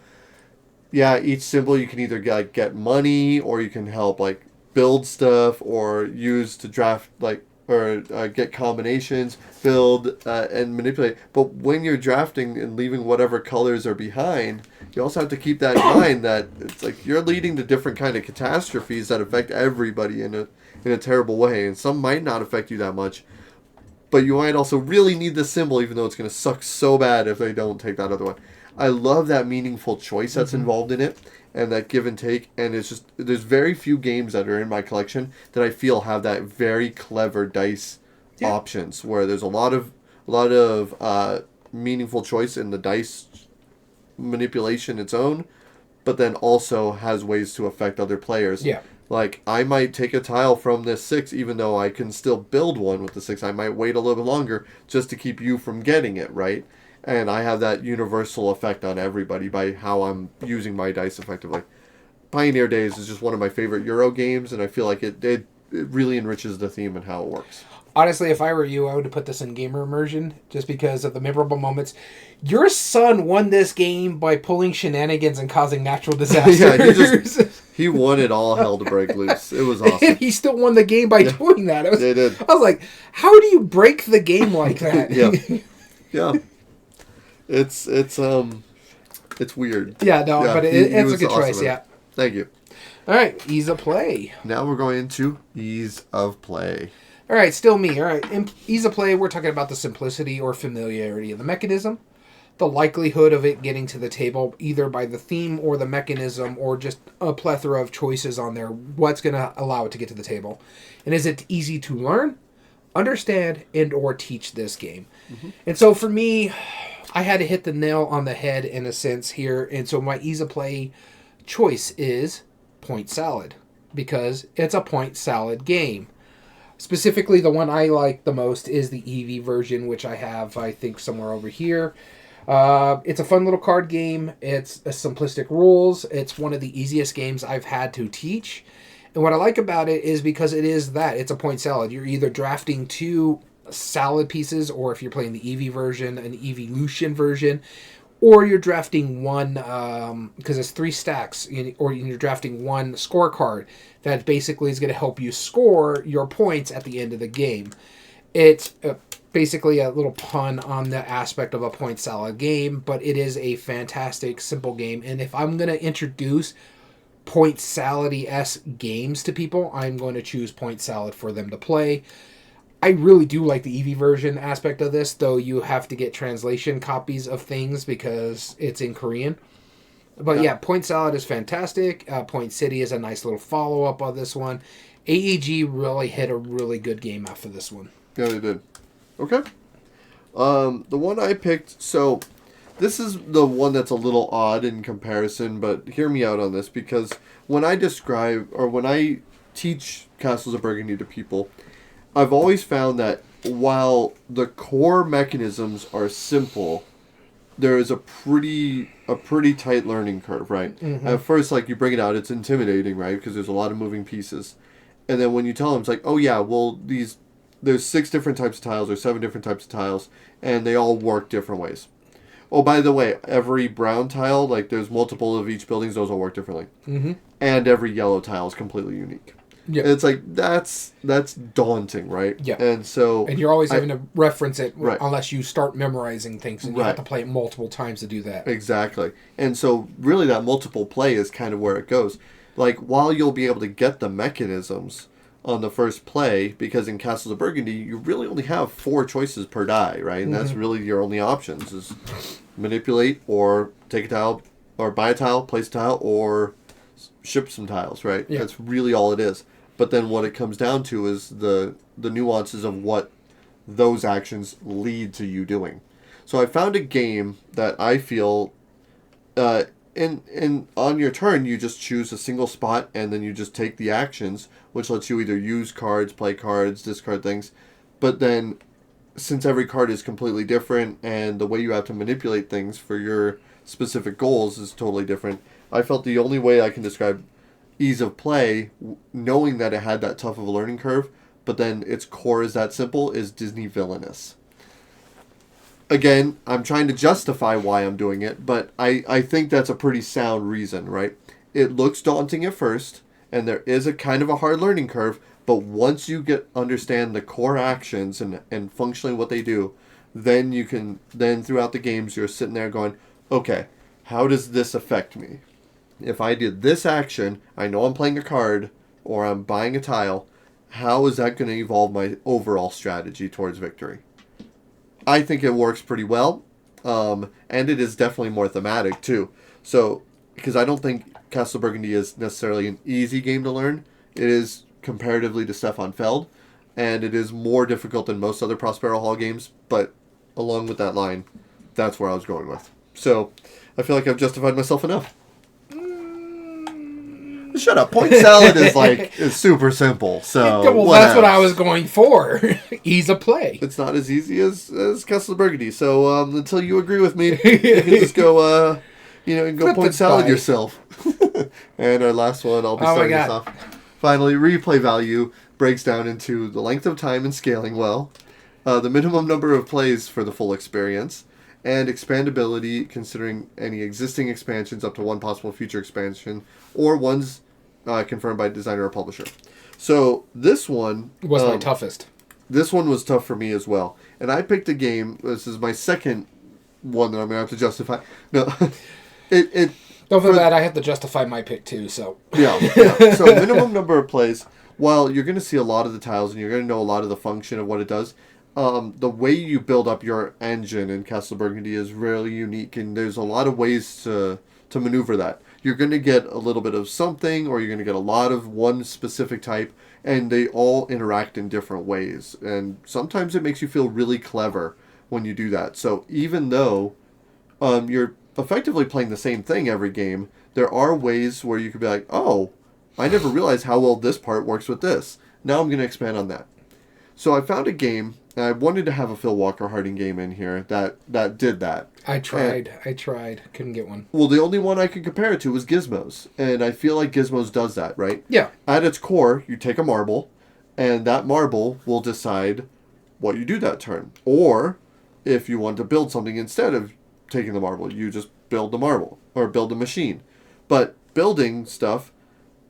Yeah, each symbol you can either get money, or you can help like build stuff, or use to draft or get combinations, build, and manipulate. But when you're drafting and leaving whatever colors are behind, you also have to keep that in mind that it's like you're leading to different kind of catastrophes that affect everybody in a terrible way. And some might not affect you that much, but you might also really need the symbol, even though it's going to suck so bad if they don't take that other one. I love that meaningful choice that's involved in it, and that give and take, and it's just, there's very few games that are in my collection that I feel have that very clever dice options, where there's a lot of meaningful choice in the dice manipulation its own, but then also has ways to affect other players. Yeah. Like, I might take a tile from this 6, even though I can still build one with the 6. I might wait a little bit longer just to keep you from getting it, right? And I have that universal effect on everybody by how I'm using my dice effectively. Pioneer Days is just one of my favorite Euro games, and I feel like it really enriches the theme and how it works. Honestly, if I were you, I would have put this in gamer immersion just because of the memorable moments. Your son won this game by pulling shenanigans and causing natural disasters. Yeah, he wanted all hell to break loose. It was awesome. And he still won the game by doing that. They did. I was like, how do you break the game like that? Yeah. It's weird. Yeah, no, but it's a good choice, yeah. Thank you. All right, ease of play. Now we're going into ease of play. All right, still me. All right, in ease of play, we're talking about the simplicity or familiarity of the mechanism, the likelihood of it getting to the table either by the theme or the mechanism or just a plethora of choices on there, what's going to allow it to get to the table. And is it easy to learn, understand, and or teach this game? And so for me, I had to hit the nail on the head in a sense here. And so my ease of play choice is point salad because it's a point salad game. Specifically, the one I like the most is the EV version, which I have, I think, somewhere over here. It's a fun little card game. It's a simplistic rules. It's one of the easiest games I've had to teach. And what I like about it is because it is that. It's a point salad. You're either drafting 2 salad pieces, or if you're playing the EV version, an evolution version, or you're drafting one, because it's 3 stacks, or you're drafting 1 scorecard that basically is going to help you score your points at the end of the game. It's basically a little pun on the aspect of a point salad game, but it is a fantastic, simple game. And if I'm going to introduce point salad-y-esque games to people, I'm going to choose point salad for them to play. I really do like the EV version aspect of this, though you have to get translation copies of things because it's in Korean. But yeah, Point Salad is fantastic. Point City is a nice little follow-up of this one. AEG really hit a really good game after this one. Yeah, they did. Okay. The one I picked, so this is the one that's a little odd in comparison, but hear me out on this, because when I describe, or when I teach Castles of Burgundy to people, I've always found that while the core mechanisms are simple, there is a pretty tight learning curve, right? At first, like, you bring it out, it's intimidating, right? Because there's a lot of moving pieces. And then when you tell them, it's like, oh yeah, well, there's 6 different types of tiles or 7 different types of tiles, and they all work different ways. Oh, by the way, every brown tile, like, there's multiple of each buildings, those all work differently. And every yellow tile is completely unique. Yeah, it's like that's daunting, right? Yeah, and you're always having to reference it unless you start memorizing things, and you have to play it multiple times to do that. Exactly, and so really that multiple play is kind of where it goes. Like, while you'll be able to get the mechanisms on the first play, because in Castles of Burgundy you really only have 4 choices per die, right? And that's really your only options: is manipulate, or take a tile, or buy a tile, place a tile, or ship some tiles, right? Yeah. That's really all it is. But then what it comes down to is the nuances of what those actions lead to you doing. So I found a game that I feel in on your turn, you just choose a single spot, and then you just take the actions, which lets you either use cards, play cards, discard things. But then, since every card is completely different, and the way you have to manipulate things for your specific goals is totally different, I felt the only way I can describe ease of play, knowing that it had that tough of a learning curve, but then its core is that simple, is Disney Villainous. Again, I'm trying to justify why I'm doing it, but I think that's a pretty sound reason, right? It looks daunting at first, and there is a kind of a hard learning curve, but once you understand the core actions and functionally what they do, then throughout the games you're sitting there going, okay, how does this affect me? If I did this action, I know I'm playing a card or I'm buying a tile, how is that going to evolve my overall strategy towards victory? I think it works pretty well, and it is definitely more thematic too. So, because I don't think Castles of Burgundy is necessarily an easy game to learn, it is comparatively to Stefan Feld, and it is more difficult than most other Prospero Hall games, but along with that line, that's where I was going with. So, I feel like I've justified myself enough. Shut up. Point salad is super simple. So well, that's what I was going for. Ease of play. It's not as easy as Castles of Burgundy. So until you agree with me, you can just go go point salad yourself. And our last one, I'll be starting this off. Finally, replay value breaks down into the length of time and scaling well, the minimum number of plays for the full experience, and expandability considering any existing expansions up to one possible future expansion, or ones confirmed by designer or publisher. So this one was my toughest. This one was tough for me as well. And I picked a game, this is my second one that I'm going to have to justify. No, Don't feel bad, I have to justify my pick too, so. Yeah. So minimum number of plays, while you're going to see a lot of the tiles and you're going to know a lot of the function of what it does, the way you build up your engine in Castles of Burgundy is really unique, and there's a lot of ways to maneuver that. You're going to get a little bit of something, or you're going to get a lot of one specific type, and they all interact in different ways. And sometimes it makes you feel really clever when you do that. So even though you're effectively playing the same thing every game, there are ways where you could be like, oh, I never realized how well this part works with this. Now I'm going to expand on that. So I found a game, and I wanted to have a Phil Walker Harding game in here that did that. I tried. Couldn't get one. Well, the only one I could compare it to was Gizmos. And I feel like Gizmos does that, right? Yeah. At its core, you take a marble, and that marble will decide what you do that turn. Or, if you want to build something instead of taking the marble, you just build the marble, or build a machine. But building stuff,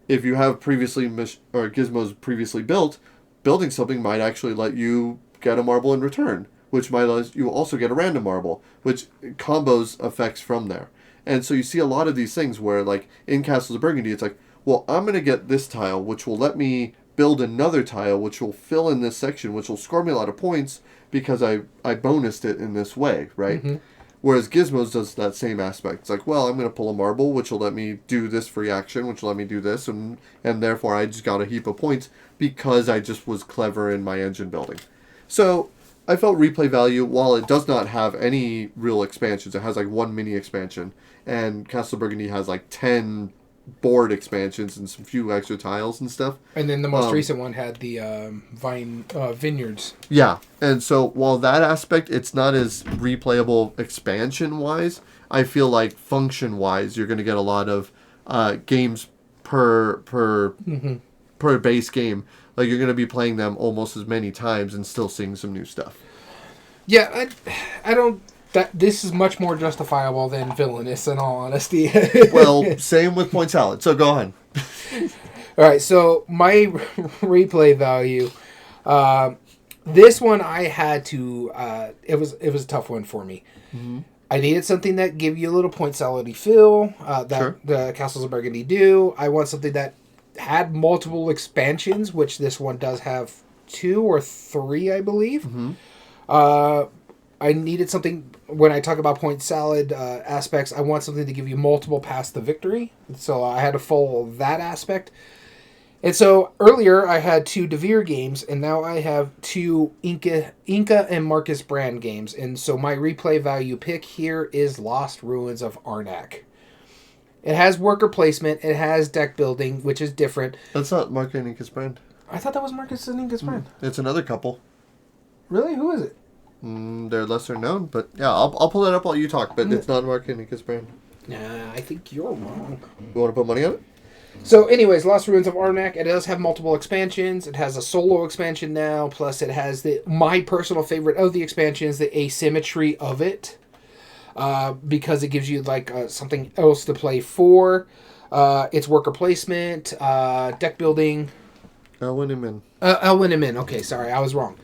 if you have Gizmos previously built, building something might actually let you get a marble in return, which might let you also get a random marble, which combos effects from there. And so you see a lot of these things where, like, in Castles of Burgundy, it's like, well, I'm going to get this tile, which will let me build another tile, which will fill in this section, which will score me a lot of points because I bonused it in this way, right? Mm-hmm. Whereas Gizmos does that same aspect. It's like, well, I'm going to pull a marble, which will let me do this free action, which will let me do this, and therefore I just got a heap of points because I just was clever in my engine building. So I felt replay value, while it does not have any real expansions, it has like one mini expansion, and Castles of Burgundy has like 10 board expansions and some few extra tiles and stuff. And then the most recent one had the vineyards. Yeah, and so while that aspect, it's not as replayable expansion-wise, I feel like function-wise, you're going to get a lot of games per base game. Like, you're going to be playing them almost as many times and still seeing some new stuff. Yeah, I don't... This is much more justifiable than Villainous, in all honesty. Well, same with Point Salad, so go on. All right, so my replay value... this one I had to... it was a tough one for me. Mm-hmm. I needed something that gave you a little Point Salad-y feel, that the Castles of Burgundy do. I want something that had multiple expansions, which this one does have 2 or 3, I believe. Mm-hmm. I needed something, when I talk about point salad aspects, I want something to give you multiple paths to victory. So I had to follow that aspect. And so earlier I had 2 G.A.M.E.R games, and now I have 2 Inca and Marcus Brand games. And so my replay value pick here is Lost Ruins of Arnak. It has worker placement. It has deck building, which is different. That's not Mark and Inka's brand. I thought that was Marcus and Inka's brand. It's another couple. Really? Who is it? They're lesser known, but yeah, I'll pull that up while you talk, but it's not Mark and Inka's brand. Nah, I think you're wrong. You want to put money on it? So, anyways, Lost Ruins of Arnak. It does have multiple expansions. It has a solo expansion now. Plus, it has my personal favorite of the expansions, the asymmetry of it, because it gives you like something else to play for. It's worker placement, deck building. Elwyn and Min. Elwyn and Min. Okay, sorry, I was wrong.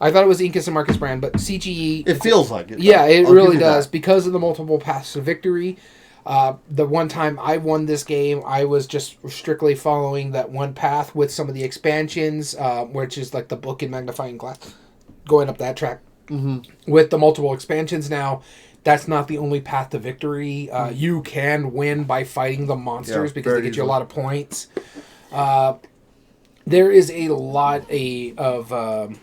I thought it was Incas and Marcus brand, but CGE. It feels like it. Yeah, it really does because of the multiple paths to victory. The one time I won this game, I was just strictly following that one path with some of the expansions, which is like the book and magnifying glass, going up that track. Mm-hmm. With the multiple expansions now, that's not the only path to victory. You can win by fighting the monsters because they get you a lot of points. There is a lot of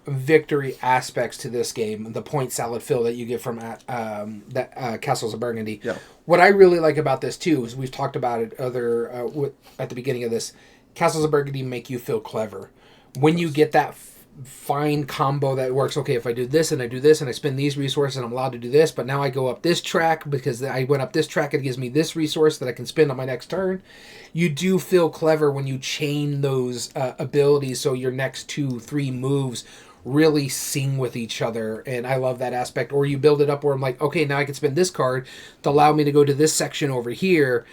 victory aspects to this game. The point salad fill that you get from Castles of Burgundy. Yeah. What I really like about this too is we've talked about it at the beginning of this. Castles of Burgundy make you feel clever when you get that fine combo that works. Okay, if I do this and I do this and I spend these resources and I'm allowed to do this, but now I go up this track because I went up this track. It gives me this resource that I can spend on my next turn. You do feel clever when you chain those abilities so your next 2-3 moves really sing with each other, and I love that aspect. Or you build it up where I'm like, okay, now I can spend this card to allow me to go to this section over here.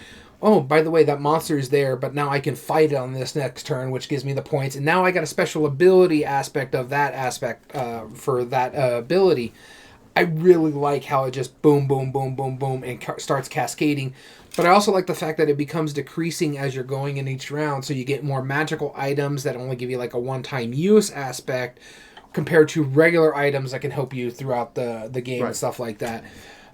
Oh, by the way, that monster is there, but now I can fight it on this next turn, which gives me the points. And now I got a special ability aspect of that aspect for that ability. I really like how it just boom, boom, boom, boom, boom, and starts cascading. But I also like the fact that it becomes decreasing as you're going in each round, so you get more magical items that only give you like a one-time use aspect, compared to regular items that can help you throughout the game and stuff like that.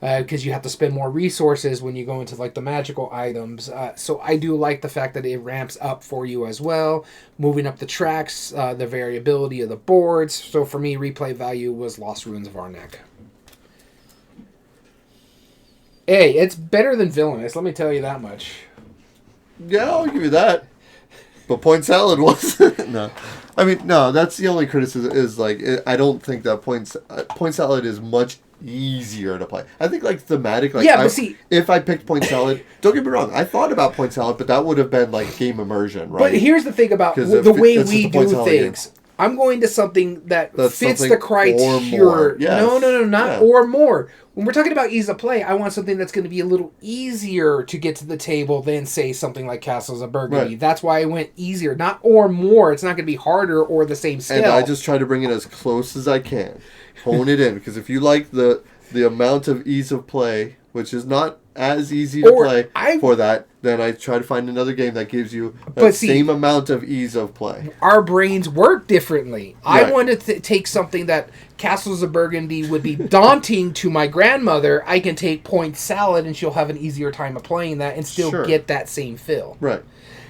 Because you have to spend more resources when you go into like the magical items. So I do like the fact that it ramps up for you as well. Moving up the tracks, the variability of the boards. So for me, replay value was Lost Ruins of Arnak. Hey, it's better than Villainous, let me tell you that much. Yeah, I'll give you that. But Point Salad wasn't. No. I mean, no, that's the only criticism is, like, I don't think that Point Salad is much easier to play. I think, like, thematic, like, yeah, but see, if I picked Point Salad, don't get me wrong, I thought about Point Salad, but that would have been, like, game immersion, right? But here's the thing about the way we do things. Game. I'm going to something that fits the criteria. Yes. No, not or more. When we're talking about ease of play, I want something that's going to be a little easier to get to the table than, say, something like Castles of Burgundy. Right. That's why I went easier, not or more. It's not going to be harder or the same scale. And I just try to bring it as close as I can. Hone it in. Because if you like the amount of ease of play, which is not as easy to play for that, then I try to find another game that gives you the same amount of ease of play. Our brains work differently. Right. I wanted to take something that Castles of Burgundy would be daunting to my grandmother. I can take Point Salad and she'll have an easier time of playing that and still get that same feel. Right.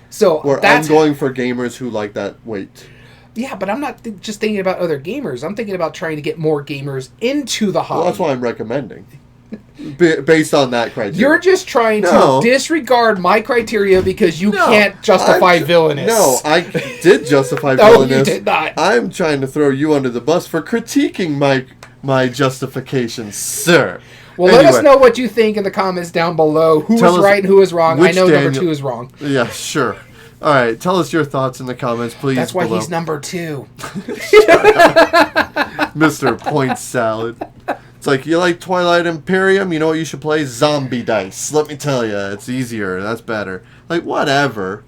So I'm going for gamers who like that weight. Yeah, but I'm not just thinking about other gamers. I'm thinking about trying to get more gamers into the hobby. Well, that's why I'm recommending. Based on that criteria. You're just trying to disregard my criteria because you can't justify Villainous. No, I did justify Villainous. No, you did not. I'm trying to throw you under the bus for critiquing my justifications, sir. Well, let us know what you think in the comments down below. Who was right and who was wrong. I know number 2 is wrong. Yeah, sure. All right, tell us your thoughts in the comments, please. That's why he's number 2. Mr. Point Salad. It's like, you like Twilight Imperium? You know what you should play? Zombie dice. Let me tell you, it's easier. That's better. Like, whatever.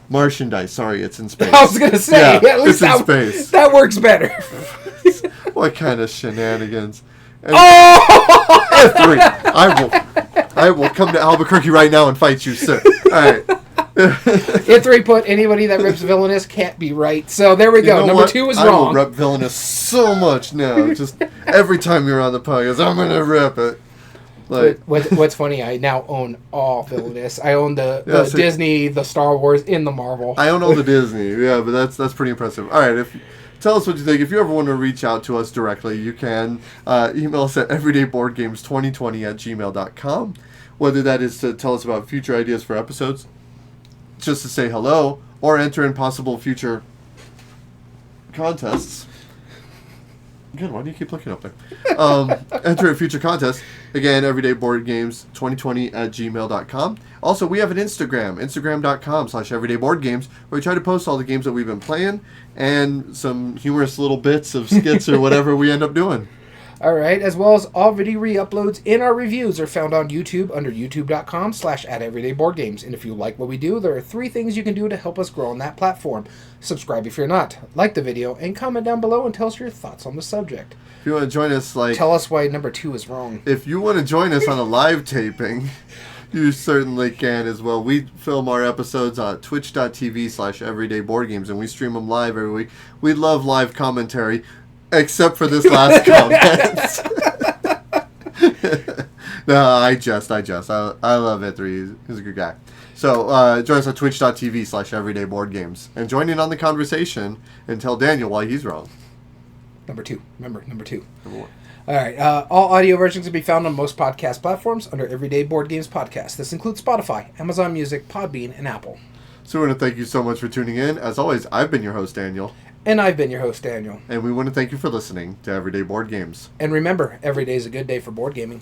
Martian dice. Sorry, it's in space. I was going to say, at least it's in space. That works better. What kind of shenanigans? And F3. I will come to Albuquerque right now and fight you, sir. All right. F3 put anybody that rips Villainous can't be right. So there we go. Number 2 was wrong. I will rip Villainous so much now. Just every time you're on the podcast, I'm going to rip it. Like, what's funny, I now own all Villainous. I own the Disney, the Star Wars, and the Marvel. I own all the Disney, yeah, but that's pretty impressive. All right, tell us what you think. If you ever want to reach out to us directly, you can email us at everydayboardgames2020@gmail.com. whether that is to tell us about future ideas for episodes, just to say hello, or enter in possible future contests. Again, why do you keep looking up there? Enter in future contests. Again, everydayboardgames2020@gmail.com. Also, we have an Instagram, instagram.com/everydayboardgames, where we try to post all the games that we've been playing and some humorous little bits of skits or whatever we end up doing. All right, as well as all video re-uploads in our reviews are found on YouTube under youtube.com/@everydayboardgames. And if you like what we do, there are 3 things you can do to help us grow on that platform. Subscribe if you're not, like the video, and comment down below and tell us your thoughts on the subject. If you want to join us, tell us why number 2 is wrong. If you want to join us on a live taping, you certainly can as well. We film our episodes on twitch.tv/everydayboardgames, and we stream them live every week. We love live commentary. Except for this last comment. No, I jest. I love E3. He's a good guy. So, join us on twitch.tv/everydayboardgames. And join in on the conversation and tell Daniel why he's wrong. Number 2. Remember, number 2. Number 1. All right. All audio versions can be found on most podcast platforms under Everyday Board Games Podcast. This includes Spotify, Amazon Music, Podbean, and Apple. So we want to thank you so much for tuning in. As always, I've been your host, Daniel. And I've been your host, Daniel. And we want to thank you for listening to Everyday Board Games. And remember, every day is a good day for board gaming.